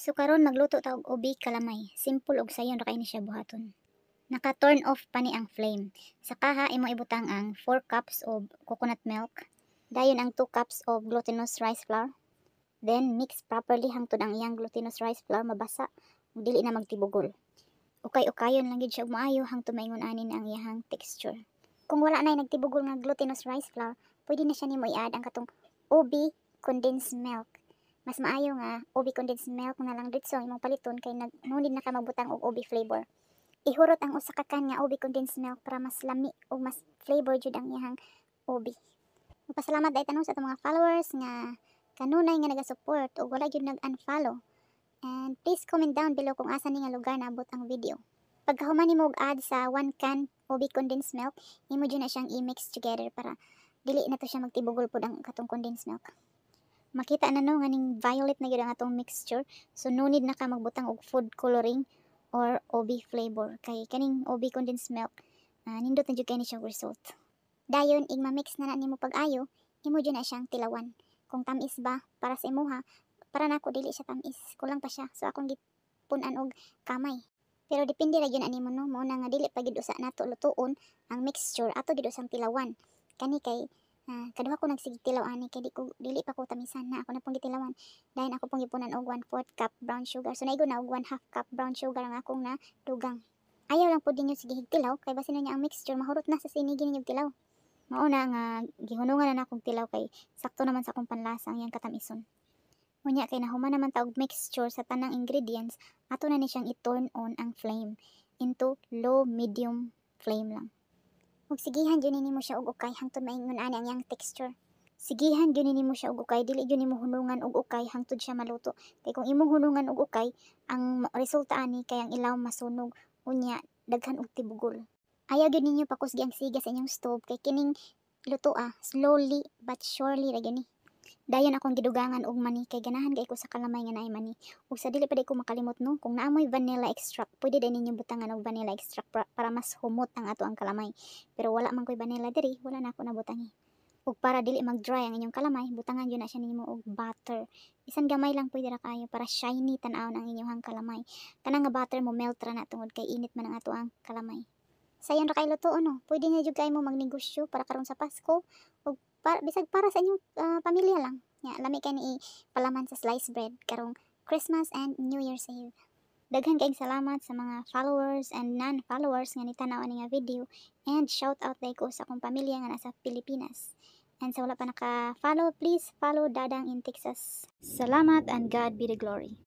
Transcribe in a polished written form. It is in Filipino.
So karon magluto ta og ubi kalamay. Simple og sayon ra kay ni siya buhaton. Naka-turn off pa ni ang flame. Sa kaha imo ibutang ang 4 cups of coconut milk. Dayon ang 2 cups of glutinous rice flour. Then mix properly hangtod ang iyang glutinous rice flour mabasa ug dili na magtibugol. Ukay-ukayon lang gid siya og maayo hangtod maingon ani na ang iyang texture. Kung wala nay nagtibugol nga glutinous rice flour, pwede na siya nimo i-add ang katong ubi condensed milk. Mas maayo nga ubi condensed milk na lang ditso ang imong paliton kay nagmunid na ka magbutang og ubi flavor. Ihurot ang usa ka can nga ubi condensed milk para mas lami o mas flavor jud ang iyang ubi. Magpasalamat dahil tanong sa atong mga followers nga kanunay nga naga-support o wala jud nag-unfollow. And please comment down below kung asa ni nga lugar naabot ang video. Pagkahuman nimo og add sa 1 can ubi condensed milk, imo jud na siyang i-mix together para dili na to siya magtibugol pod ang katong condensed milk. Makita na no nga ning violet na gyud ang atong mixture, so no need na ka magbutang og food coloring or ubi flavor kay kaning ubi condensed milk nindot na jud kay ni siya result. Dayon ig ma-mix na nimo pag-ayo, imo jud na siyang tilawan. Kung tamis ba para sa imuha, para nako dili siya tamis, kulang pa siya. So akong gipun-an og kamay. Pero depende ra gyud animo no, mao na nga dili pa gid usa nato lutuon ang mixture ato gid usang tilawan. Kani kay kaduha ko nagsige tilaw ani kay dili pa ko tamisan na ako na pong gitilawan. Dahil ako pong gipunan og 1/4 cup brown sugar. So naigo na og 1/2 cup brown sugar ang akong na dugang. Ayaw lang pud ninyo sige higtilaw kay basin niya ang mixture mahurot na sa sinigi ninyo tilaw. Mao na nga gihunungan na akong tilaw kay sakto naman sa akong panlasa ang iyang katamison. Unya kay nahuman naman ta og mixture sa tanang ingredients, ato na ni siyang i-turn on ang flame into low medium flame lang. Ug sigihan gyud nimo siya og ukay hangtod maingon ani ang iyang texture. Sigihan gyud nimo siya og ukay, dili gyud nimo hunungan og ukay hangtod siya maluto. Kay kung imong hunungan og ukay, ang resulta ani kay ang ilaw masunog, unya daghan og tibugol. Ayaw gyud ninyo pakusgi ang siga sa inyong stove kay kining luto slowly but surely ra gyud ni. Dayon akong gidugangan og mani kay ganahan kay ko sa kalamay nga naay mani. Ug sa dili pa ko makalimot no, kung naamoy vanilla extract, pwede din ninyo butangan og vanilla extract para mas humot ang ato ang kalamay. Pero wala man koy vanilla diri, wala na ako nabutangi. Ug para dili mag-dry ang inyong kalamay, butangan yun na siya nimo og butter. Bisan gamay lang pwede ra kayo para shiny tan-awon ang inyong kalamay. Kanang nga butter mo melt ra na tungod kay init man ang ato ang kalamay. Sayon ra kay luto no, pwede na jud kay mo magnegosyo para karon sa Pasko ug bisag para sa inyong pamilya lang. Ya, lami kay ni palaman sa sliced bread karong Christmas and New Year's Eve. Daghan kayong salamat sa mga followers and non-followers nga nitanaw ani nga video, and shout out day ko sa akong pamilya nga nasa Pilipinas. And sa wala pa naka-follow, please follow Dadang in Texas. Salamat and God be the glory.